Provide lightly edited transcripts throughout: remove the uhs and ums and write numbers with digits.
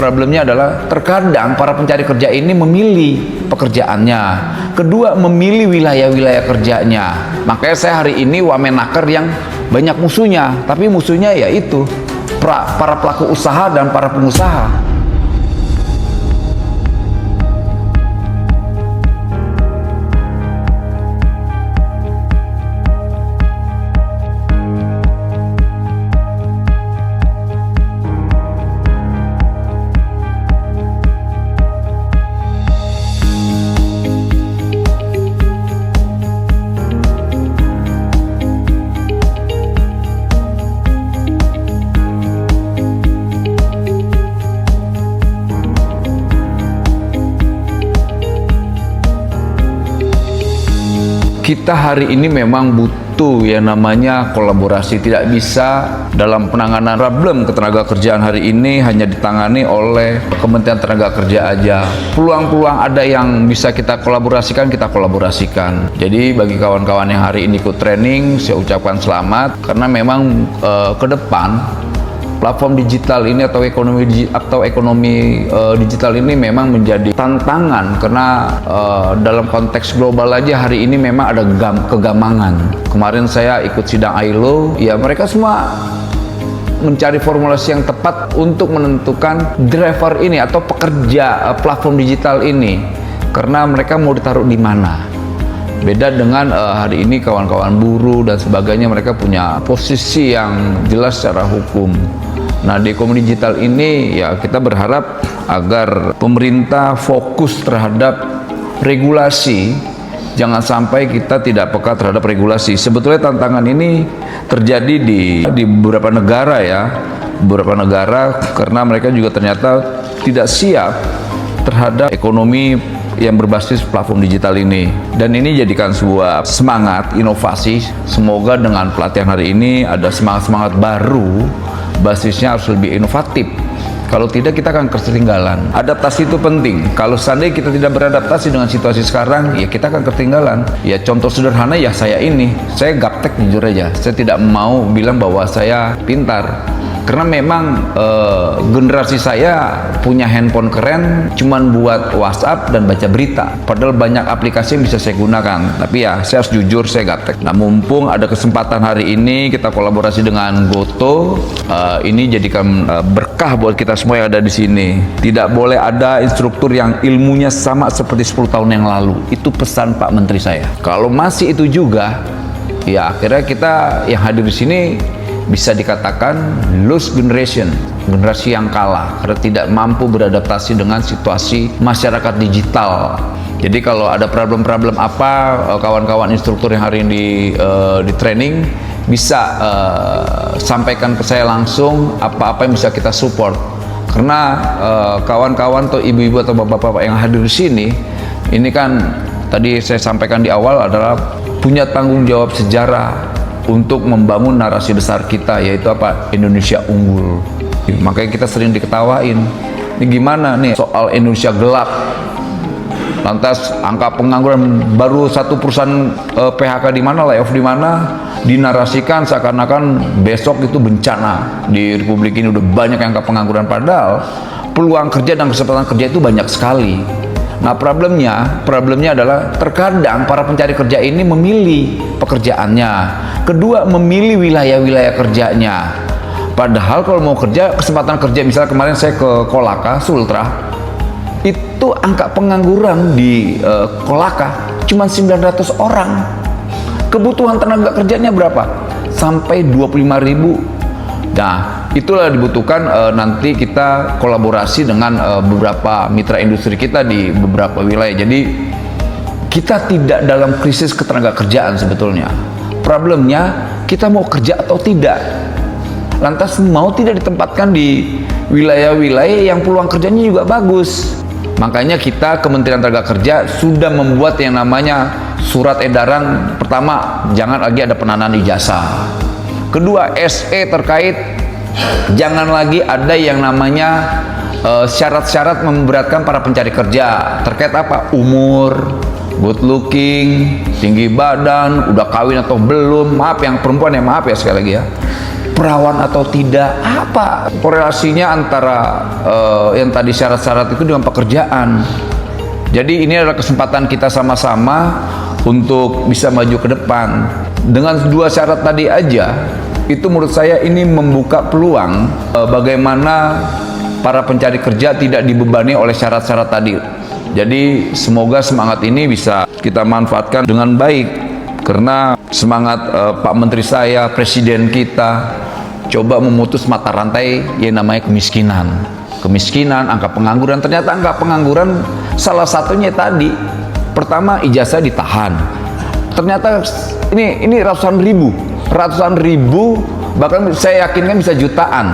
problemnya adalah terkadang para pencari kerja ini memilih pekerjaannya. Kedua, memilih wilayah-wilayah kerjanya. Makanya saya hari ini wamenaker yang banyak musuhnya, tapi musuhnya yaitu para pelaku usaha dan para pengusaha. Kita hari ini memang butuh yang namanya kolaborasi. Tidak bisa dalam penanganan problem ketenagakerjaan hari ini hanya ditangani oleh Kementerian Tenaga Kerja aja. Peluang-peluang ada yang bisa kita kolaborasikan, kita kolaborasikan. Jadi bagi kawan-kawan yang hari ini ikut training, saya ucapkan selamat karena memang ke depan platform digital ini atau ekonomi digital ini memang menjadi tantangan karena dalam konteks global aja hari ini memang ada kegamangan. Kemarin saya ikut sidang ILO, ya mereka semua mencari formulasi yang tepat untuk menentukan driver ini atau pekerja platform digital ini, karena mereka mau ditaruh di mana. Beda dengan hari ini kawan-kawan buruh dan sebagainya, mereka punya posisi yang jelas secara hukum. Nah, di ekonomi digital ini ya kita berharap agar pemerintah fokus terhadap regulasi, jangan sampai kita tidak peka terhadap regulasi. Sebetulnya tantangan ini terjadi di beberapa negara ya, beberapa negara karena mereka juga ternyata tidak siap terhadap ekonomi yang berbasis platform digital ini. Dan ini jadikan sebuah semangat inovasi. Semoga dengan pelatihan hari ini ada semangat-semangat baru, basisnya harus lebih inovatif. Kalau tidak kita akan ketinggalan. Adaptasi itu penting. Kalau seandainya kita tidak beradaptasi dengan situasi sekarang, ya kita akan ketinggalan. Ya contoh sederhana ya saya ini, saya gaptek jujur aja. Saya tidak mau bilang bahwa saya pintar. Karena memang generasi saya punya handphone keren cuman buat WhatsApp dan baca berita. Padahal banyak aplikasi yang bisa saya gunakan. Tapi ya saya harus jujur, saya gaptek. Nah, mumpung ada kesempatan hari ini kita kolaborasi dengan Goto, ini jadikan berkah buat kita semua yang ada di sini. Tidak boleh ada instruktur yang ilmunya sama seperti 10 tahun yang lalu. Itu pesan Pak Menteri saya. Kalau masih itu juga, ya akhirnya kita yang hadir di sini bisa dikatakan lost generation, generasi yang kalah karena tidak mampu beradaptasi dengan situasi masyarakat digital. Jadi kalau ada problem-problem apa, kawan-kawan instruktur yang hari ini di training bisa sampaikan ke saya langsung apa-apa yang bisa kita support. Karena kawan-kawan atau ibu-ibu atau bapak-bapak yang hadir di sini, ini kan tadi saya sampaikan di awal adalah punya tanggung jawab sejarah untuk membangun narasi besar kita, yaitu apa? Indonesia unggul. Makanya kita sering diketawain. Ini gimana nih soal Indonesia gelap? Lantas angka pengangguran baru satu perusahaan PHK di mana, layoff di mana, dinarasikan seakan-akan besok itu bencana. Di Republik ini udah banyak angka pengangguran, padahal peluang kerja dan kesempatan kerja itu banyak sekali. Nah, problemnya adalah terkadang para pencari kerja ini memilih pekerjaannya. Kedua, memilih wilayah-wilayah kerjanya. Padahal kalau mau kerja, kesempatan kerja, misalnya kemarin saya ke Kolaka, Sultra, itu angka pengangguran di Kolaka cuma 900 orang. Kebutuhan tenaga kerjanya berapa? Sampai 25.000. Nah, itulah dibutuhkan nanti kita kolaborasi dengan beberapa mitra industri kita di beberapa wilayah. Jadi kita tidak dalam krisis ketenaga kerjaan sebetulnya. Problemnya kita mau kerja atau tidak. Lantas mau tidak ditempatkan di wilayah-wilayah yang peluang kerjanya juga bagus. Makanya kita Kementerian Tenaga Kerja sudah membuat yang namanya surat edaran. Pertama, jangan lagi ada penanaman ijazah. Kedua, SE terkait jangan lagi ada yang namanya syarat-syarat memberatkan para pencari kerja. Terkait apa? Umur, good looking, tinggi badan, udah kawin atau belum. Maaf yang perempuan ya, maaf ya sekali lagi ya. perawan atau tidak? Apa korelasinya antara yang tadi syarat-syarat itu dengan pekerjaan? Jadi ini adalah kesempatan kita sama-sama untuk bisa maju ke depan. Dengan dua syarat tadi aja, itu menurut saya ini membuka peluang bagaimana para pencari kerja tidak dibebani oleh syarat-syarat tadi. Jadi semoga semangat ini bisa kita manfaatkan dengan baik, karena semangat Pak Menteri saya, Presiden kita coba memutus mata rantai yang namanya kemiskinan, angka pengangguran. Ternyata angka pengangguran salah satunya tadi, pertama ijazah ditahan. Ternyata ini ratusan ribu, bahkan saya yakin kan bisa jutaan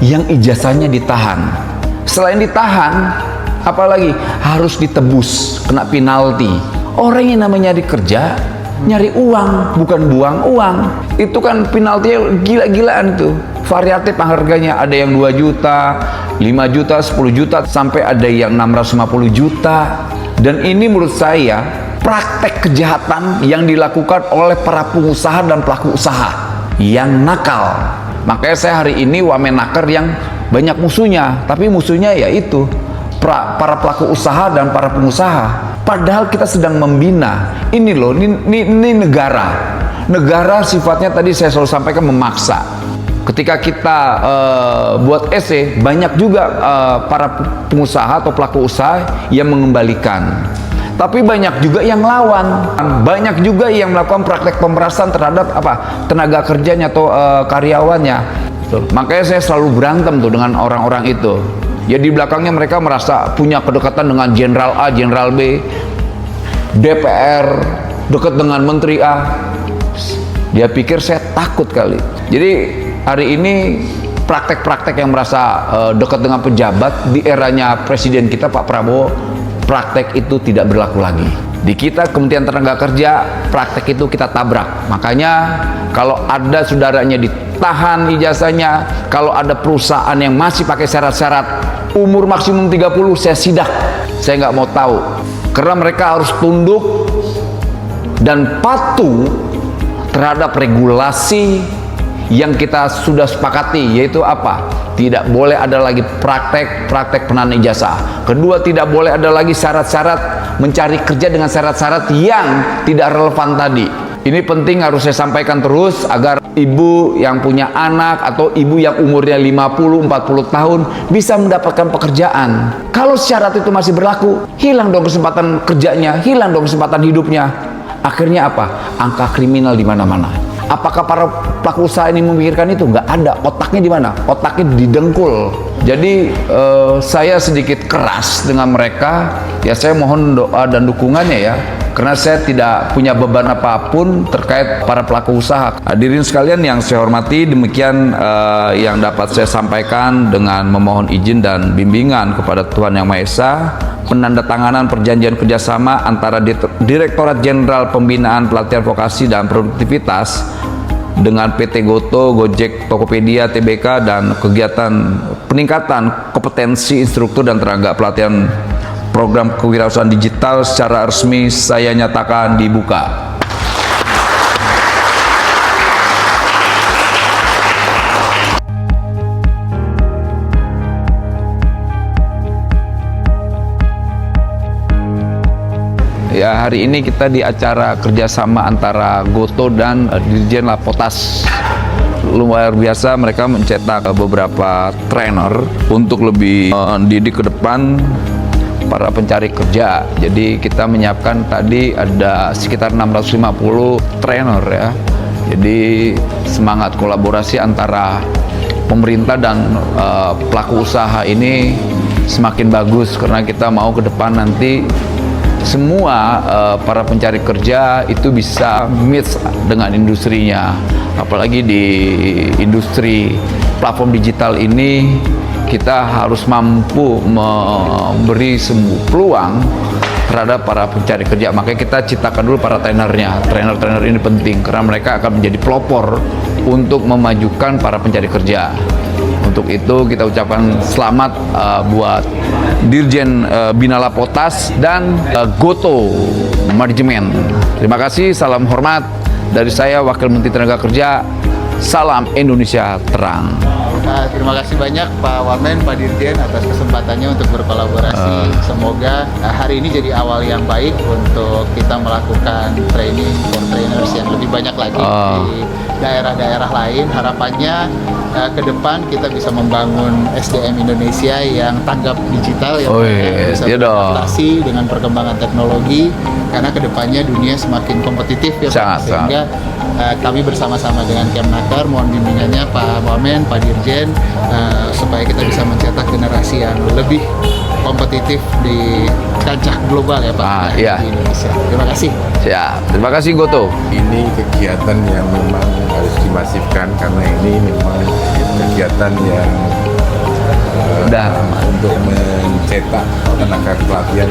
yang ijazahnya ditahan. Selain ditahan, apalagi harus ditebus, kena penalti. Orang yang namanya nyari kerja, nyari uang, bukan buang uang. Itu kan penaltinya gila-gilaan itu. Variatif harganya, ada yang 2 juta, 5 juta, 10 juta, sampai ada yang 650 juta. Dan ini menurut saya praktek kejahatan yang dilakukan oleh para pengusaha dan pelaku usaha yang nakal. Makanya saya hari ini wamenaker yang banyak musuhnya, tapi musuhnya yaitu para pelaku usaha dan para pengusaha. Padahal kita sedang membina. Ini loh, ini negara sifatnya tadi saya selalu sampaikan memaksa. Ketika kita buat essay, banyak juga para pengusaha atau pelaku usaha yang mengembalikan. Tapi banyak juga yang lawan, banyak juga yang melakukan praktek pemerasan terhadap tenaga kerjanya atau karyawannya. Makanya saya selalu berantem tuh dengan orang-orang itu. Ya di belakangnya mereka merasa punya kedekatan dengan Jenderal A, Jenderal B, DPR, dekat dengan Menteri A. Dia pikir saya takut kali. Jadi hari ini praktek-praktek yang merasa dekat dengan pejabat di eranya Presiden kita Pak Prabowo, praktek itu tidak berlaku lagi. Di kita Kementerian Tenaga Kerja, praktek itu kita tabrak. Makanya kalau ada saudaranya ditahan ijazahnya, kalau ada perusahaan yang masih pakai syarat-syarat umur maksimum 30, saya sidak. Saya nggak mau tahu. Karena mereka harus tunduk dan patuh terhadap regulasi yang kita sudah sepakati, yaitu apa? Tidak boleh ada lagi praktek penahan ijazah. Kedua, tidak boleh ada lagi syarat-syarat mencari kerja dengan syarat-syarat yang tidak relevan tadi. Ini penting harus saya sampaikan terus agar ibu yang punya anak atau ibu yang umurnya 50-40 tahun bisa mendapatkan pekerjaan. Kalau syarat itu masih berlaku, hilang dong kesempatan kerjanya, hilang dong kesempatan hidupnya. Akhirnya apa? Angka kriminal di mana-mana. Apakah para pelaku usaha ini memikirkan itu? Nggak ada. Otaknya di mana? Otaknya didengkul. Jadi saya sedikit keras dengan mereka. Ya saya mohon doa dan dukungannya ya. Karena saya tidak punya beban apapun terkait para pelaku usaha. Hadirin sekalian yang saya hormati, demikian yang dapat saya sampaikan dengan memohon izin dan bimbingan kepada Tuhan Yang Maha Esa. Penandatanganan perjanjian kerjasama antara Direktorat Jenderal Pembinaan Pelatihan Vokasi dan Produktivitas dengan PT Goto, Gojek, Tokopedia, TBK, dan kegiatan peningkatan kompetensi instruktur dan tenaga pelatihan program kewirausahaan digital secara resmi saya nyatakan dibuka. Ya, hari ini kita di acara kerjasama antara Goto dan Dirjen Lapotas. Luar biasa, mereka mencetak beberapa trainer untuk lebih mendidik ke depan para pencari kerja. Jadi kita menyiapkan tadi ada sekitar 650 trainer ya. Jadi semangat kolaborasi antara pemerintah dan pelaku usaha ini semakin bagus, karena kita mau ke depan nanti semua para pencari kerja itu bisa mix dengan industrinya. Apalagi di industri platform digital ini kita harus mampu memberi peluang terhadap para pencari kerja. Makanya kita ciptakan dulu para trainernya. Trainer-trainer ini penting karena mereka akan menjadi pelopor untuk memajukan para pencari kerja. Untuk itu kita ucapkan selamat buat Dirjen Bina Lapotas dan Goto Manajemen. Terima kasih, salam hormat dari saya Wakil Menteri Tenaga Kerja. Salam Indonesia Terang. Terima kasih banyak Pak Wamen, Pak Dirjen atas kesempatannya untuk berkolaborasi. Semoga hari ini jadi awal yang baik untuk kita melakukan training for trainers yang lebih banyak lagi di daerah-daerah lain. Harapannya ke depan kita bisa membangun SDM Indonesia yang tanggap digital, yang bisa beradaptasi dengan perkembangan teknologi, karena kedepannya dunia semakin kompetitif ya Pak. Sehingga kami bersama-sama dengan Kemnaker mohon bimbingannya Pak Wamen, Pak Dirjen, supaya kita bisa mencetak generasi yang lebih kompetitif di kancah global ya Pak, di Indonesia. Terima kasih. Siap. Terima kasih Goto. Ini kegiatan yang memang harus dimasifkan karena ini memang kegiatan yang untuk mencetak tenaga pelatihan.